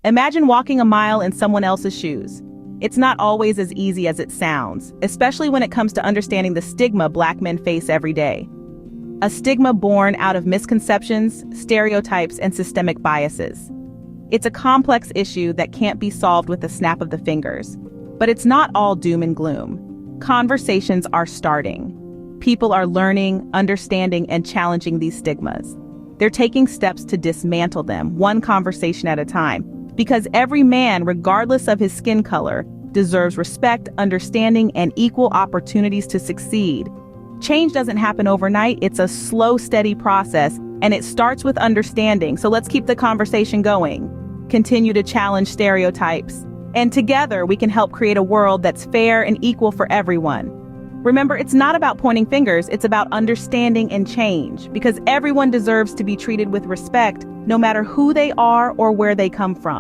Imagine walking a mile in someone else's shoes. It's not always as easy as it sounds, especially when it comes to understanding the stigma Black men face every day. A stigma born out of misconceptions, stereotypes, and systemic biases. It's a complex issue that can't be solved with a snap of the fingers. But it's not all doom and gloom. Conversations are starting. People are learning, understanding, and challenging these stigmas. They're taking steps to dismantle them, one conversation at a time, because every man, regardless of his skin color, deserves respect, understanding, and equal opportunities to succeed. Change doesn't happen overnight. It's a slow, steady process, and it starts with understanding. So let's keep the conversation going. Continue to challenge stereotypes. And together, we can help create a world that's fair and equal for everyone. Remember, it's not about pointing fingers, it's about understanding and change, because everyone deserves to be treated with respect, no matter who they are or where they come from.